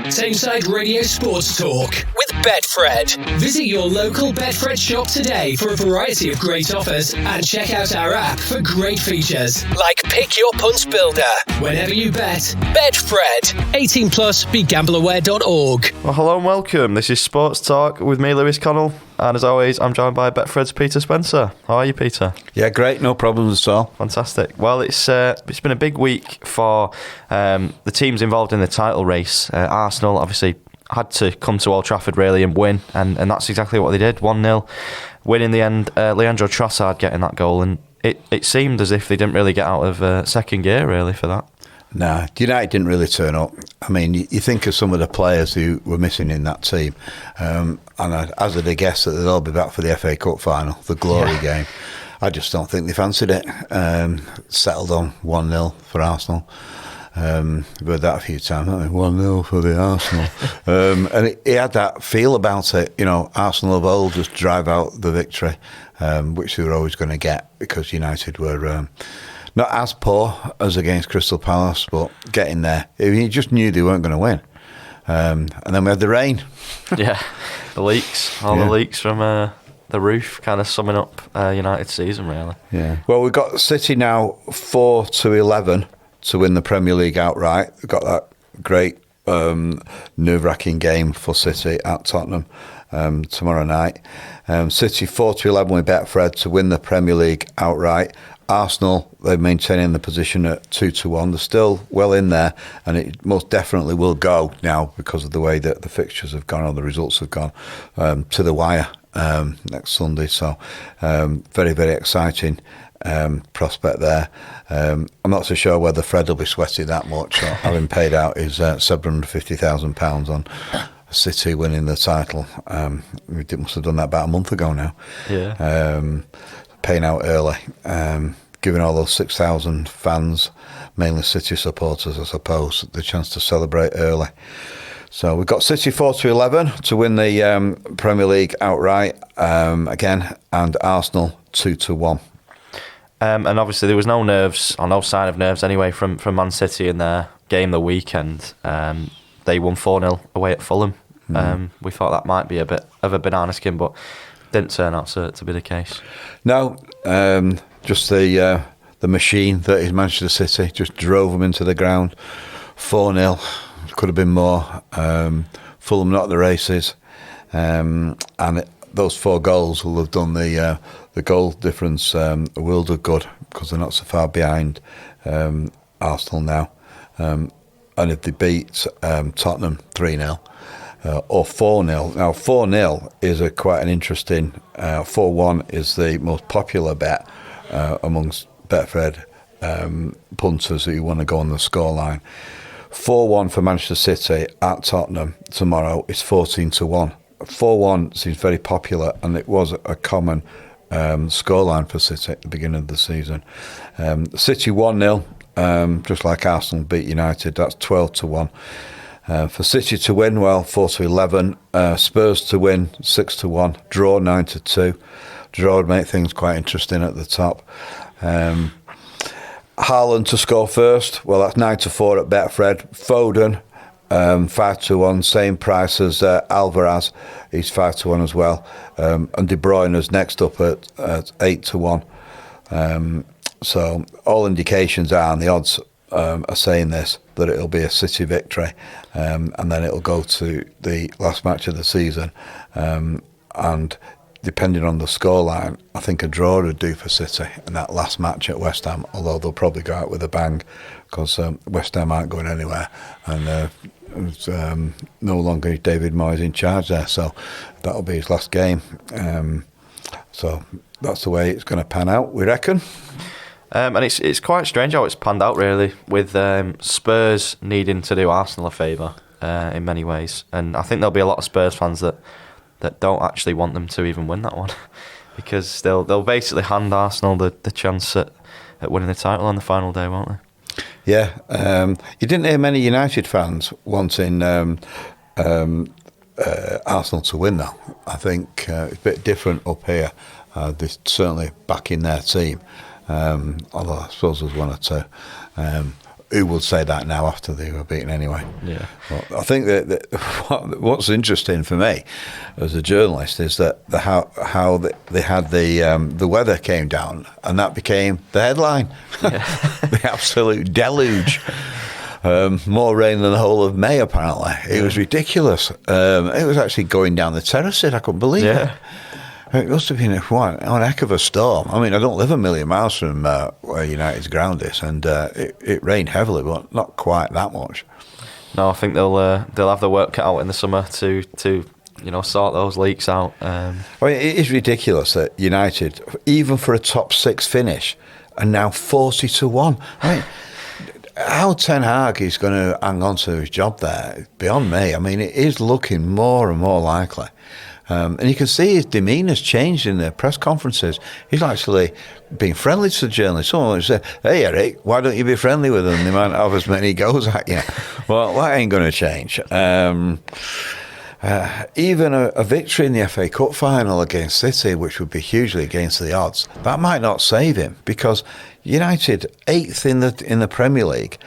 Tameside Radio Sports Talk with Betfred. Visit your local Betfred shop today for a variety of great offers and check out our app for great features like Pick Your Punt Builder. Whenever you bet, Betfred. 18 plus, begambleaware.org. Well, hello and welcome. This is Sports Talk with me, Lewis Connell. And as always, I'm joined by Betfred's Peter Spencer. How are you, Peter? Yeah, great. No problems at all. Fantastic. Well, it's been a big week for the teams involved in the title race. Arsenal obviously had to come to Old Trafford really and win, and that's exactly what they did. 1-0 win in the end. Leandro Trossard getting that goal, and it seemed as if they didn't really get out of second gear really for that. No, United didn't really turn up. I mean, you think of some of the players who were missing in that team, and I hazard a guess that they'll all be back for the FA Cup final, the glory game. I just don't think they fancied it. Settled on 1-0 for Arsenal. We've heard that a few times, haven't we? 1-0 for the Arsenal. And he had that feel about it. You know, Arsenal of old just drive out the victory, which they were always going to get because United were... not as poor as against Crystal Palace, but getting there. You just knew they weren't going to win. And then we had the rain. Yeah, the leaks. The leaks from the roof kind of summing up United's season, really. Yeah. Well, we've got City now 4-11 to win the Premier League outright. We've got that great nerve-wracking game for City at Tottenham tomorrow night. City 4-11 with Betfred to win the Premier League outright. Arsenal, they're maintaining the position at 2-1. They're still well in there, and it most definitely will go now because of the way that the fixtures have gone or the results have gone to the wire next Sunday. So very, very exciting prospect there. I'm not so sure whether Fred will be sweating that much, having paid out his £750,000 on City winning the title. We must have done that about a month ago now. Yeah. Paying out early, giving all those 6,000 fans, mainly City supporters, I suppose, the chance to celebrate early. So we've got City 4-11 to win the Premier League outright again, and Arsenal 2-1. And obviously there was no nerves, or no sign of nerves anyway, from Man City in their game the weekend. They won 4-0 away at Fulham. We thought that might be a bit of a banana skin, but didn't turn out to be the case. No, just the machine that is Manchester City just drove them into the ground. 4-0, could have been more. Fulham not the races, and those 4 goals will have done the goal difference a world of good because they're not so far behind Arsenal now. And if they beat Tottenham 3-0. Or 4-0. Now 4-0 is quite an interesting. 4-1 is the most popular bet amongst Betfred punters who want to go on the scoreline. 4-1 for Manchester City at Tottenham tomorrow is 14-1. 4-1 seems very popular, and it was a common scoreline for City at the beginning of the season. City 1-0, just like Arsenal beat United. That's 12-1. For City to win, 4-11. Spurs to win, 6-1. Draw 9-2. Draw would make things quite interesting at the top. Haaland to score first, that's 9-4 at Betfred. Foden, 5-1, same price as Alvarez. He's 5-1 as well. And De Bruyne is next up at 8-1. So all indications are, and the odds are saying this, that it'll be a City victory, and then it'll go to the last match of the season, and depending on the scoreline, I think a draw would do for City in that last match at West Ham, although they'll probably go out with a bang because West Ham aren't going anywhere, and it's no longer David Moyes in charge there, so that'll be his last game. So that's the way it's going to pan out, we reckon. And it's quite strange how it's panned out, really, with Spurs needing to do Arsenal a favour in many ways. And I think there'll be a lot of Spurs fans that don't actually want them to even win that one because they'll basically hand Arsenal the chance at winning the title on the final day, won't they? Yeah. You didn't hear many United fans wanting Arsenal to win, though. I think it's a bit different up here. They're certainly backing their team. Although I suppose there's one or two. who would say that now after they were beaten anyway? Yeah. Well, I think that what's interesting for me as a journalist is that how they had the weather came down, and that became the headline. Yeah. The absolute deluge. More rain than the whole of May, apparently. It was ridiculous. It was actually going down the terraces. I couldn't believe it. It must have been one heck of a storm. I mean, I don't live a million miles from where United's ground is, and it rained heavily, but not quite that much. No, I think they'll have their work cut out in the summer to sort those leaks out. I mean, it is ridiculous that United, even for a top 6 finish, are now 40-1. I mean, how Ten Hag is going to hang on to his job there, beyond me. I mean, it is looking more and more likely. And you can see his demeanour's changed in the press conferences. He's actually being friendly to the journalists. Someone would say, "Hey, Eric, why don't you be friendly with them? They might not have as many goes at you." Well, that ain't going to change. Even a victory in the FA Cup final against City, which would be hugely against the odds, that might not save him, because United 8th in the Premier League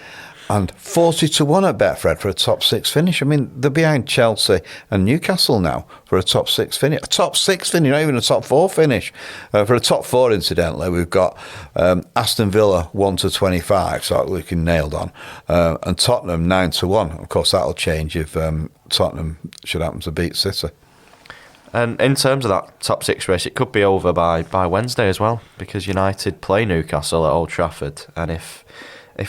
and 40-1 at Betfred for a top 6 finish. I mean, they're behind Chelsea and Newcastle now for a top 6 finish. A top 6 finish, not even a top 4 finish. For a top 4, incidentally, we've got Aston Villa 1-25, so looking nailed on, and Tottenham 9-1. Of course, that'll change if Tottenham should happen to beat City. And in terms of that top 6 race, it could be over by Wednesday as well, because United play Newcastle at Old Trafford, and if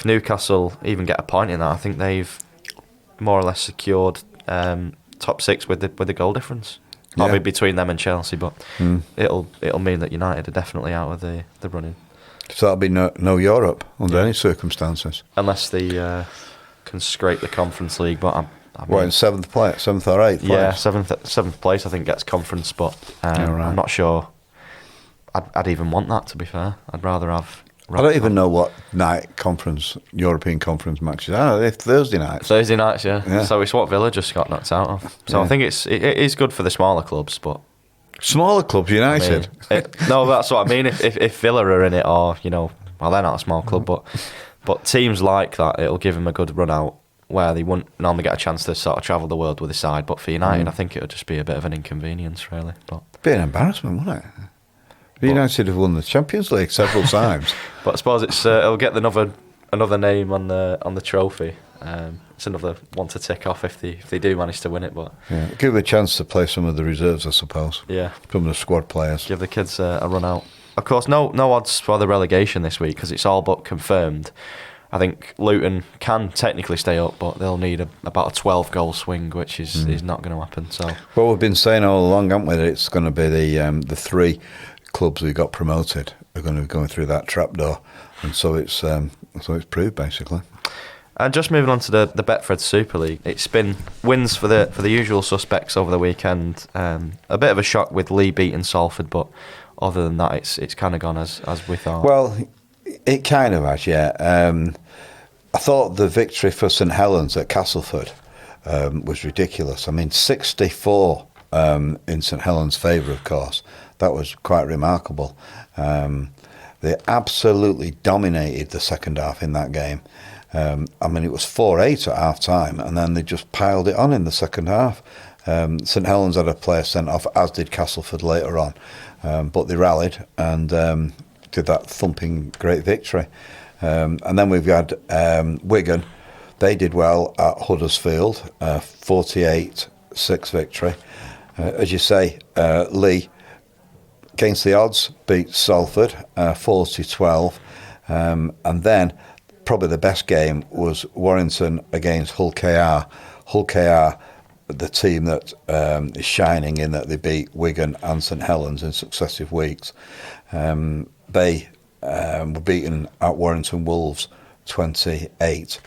Newcastle even get a point in that, I think they've more or less secured top 6 with the goal difference. I'll be between them and Chelsea, but it'll mean that United are definitely out of the running. So that'll be no Europe under any circumstances, unless they can scrape the Conference League. But I mean, in 7th or 8th place? Yeah, 7th place I think gets Conference, but I'm not sure I'd even want that, to be fair. I'd rather have... I don't even know what night European Conference matches are. They're Thursday nights. Thursday nights, yeah. So it's what Villa just got knocked out of. So I think it is good for the smaller clubs, but... Smaller clubs, United? No, that's what I mean. If Villa are in it, or, well, they're not a small club, but teams like that, it'll give them a good run out where they wouldn't normally get a chance to sort of travel the world with the side. But for United, I think it would just be a bit of an inconvenience, really. But be an embarrassment, wouldn't it? United have won the Champions League several times. But I suppose it'll get another name on the trophy. It's another one to tick off if they do manage to win it. But give them a chance to play some of the reserves, I suppose. Yeah, some of the squad players. Give the kids a run out. Of course, no odds for the relegation this week because it's all but confirmed. I think Luton can technically stay up, but they'll need about a 12-goal swing, which is not going to happen. So, well, we've been saying all along, haven't we, that it's going to be the 3 clubs who got promoted are going to be going through that trapdoor, and so it's proved basically. And just moving on to the Betfred Super League, it's been wins for the usual suspects over the weekend. A bit of a shock with Lee beating Salford, but other than that, it's kind of gone as we thought. Well, it kind of has, yeah. I thought the victory for St Helens at Castleford was ridiculous. I mean, 64 in St Helens' favour, of course. That was quite remarkable. They absolutely dominated the second half in that game. I mean, it was 4-8 at half-time, and then they just piled it on in the second half. St Helens had a player sent off, as did Castleford later on. But they rallied and did that thumping great victory. And then we've had Wigan. They did well at Huddersfield, 48-6 victory. As you say, Lee, against the odds, beat Salford 40-12. And then probably the best game was Warrington against Hull KR. Hull KR, the team that is shining in that they beat Wigan and St Helens in successive weeks. They were beaten at Warrington Wolves 28.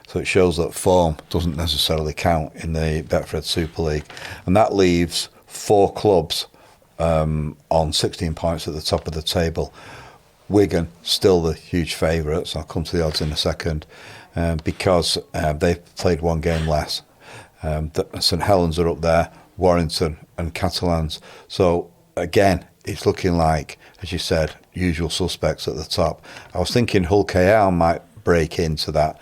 So it shows that form doesn't necessarily count in the Betfred Super League. And that leaves 4 clubs on 16 points at the top of the table. Wigan, still the huge favourites. I'll come to the odds in a second, because they've played 1 game less. St Helens are up there, Warrington and Catalans. So again, it's looking like, as you said, usual suspects at the top. I was thinking Hull KR might break into that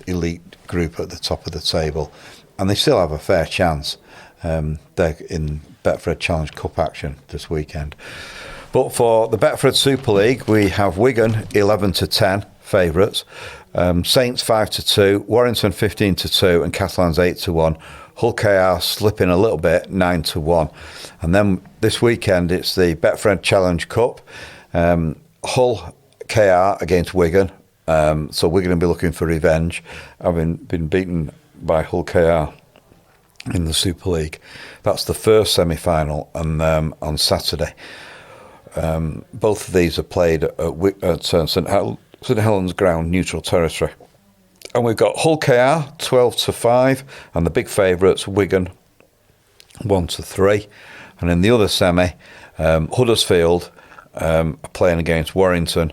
elite group at the top of the table. And they still have a fair chance. They're in Betfred Challenge Cup action this weekend. But for the Betfred Super League, we have Wigan 11-10 favourites, Saints 5-2, Warrington 15-2, and Catalans 8-1. Hull KR slipping a little bit, 9-1. And then this weekend it's the Betfred Challenge Cup, Hull KR against Wigan. So we're going to be looking for revenge, having been beaten by Hull KR in the Super League. That's the first semi-final on Saturday. Both of these are played at St Helens Ground, neutral territory. And we've got Hull KR 12-5, and the big favourites Wigan 1-3. And in the other semi, Huddersfield are playing against Warrington,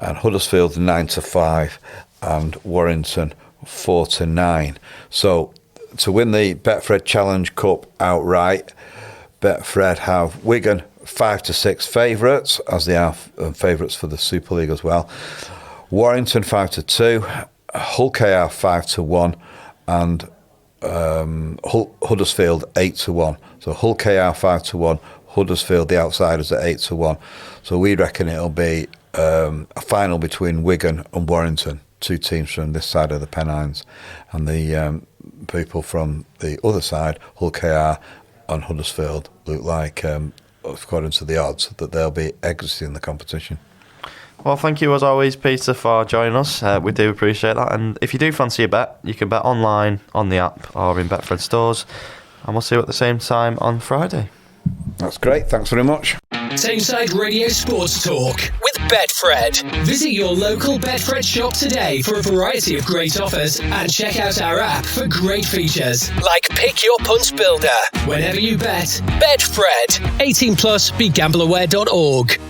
and Huddersfield 9-5, and Warrington 4-9. So to win the Betfred Challenge Cup outright, Betfred have Wigan 5-6 favourites, as they are favourites for the Super League as well. Warrington 5-2, Hull KR 5-1, and Huddersfield 8-1. So Hull KR 5-1, Huddersfield the outsiders at 8-1. So we reckon it'll be a final between Wigan and Warrington, two teams from this side of the Pennines, and the people from the other side, Hull KR and Huddersfield, look like, according to the odds, that they'll be exiting the competition. Well, thank you as always, Peter, for joining us. We do appreciate that. And if you do fancy a bet, you can bet online on the app or in Betfred stores. And we'll see you at the same time on Friday. That's great. Thanks very much. Tameside Radio Sports Talk with Betfred. Visit your local Betfred shop today for a variety of great offers and check out our app for great features like Pick Your Punts Builder. Whenever you bet, Betfred. 18+, begambleaware.org.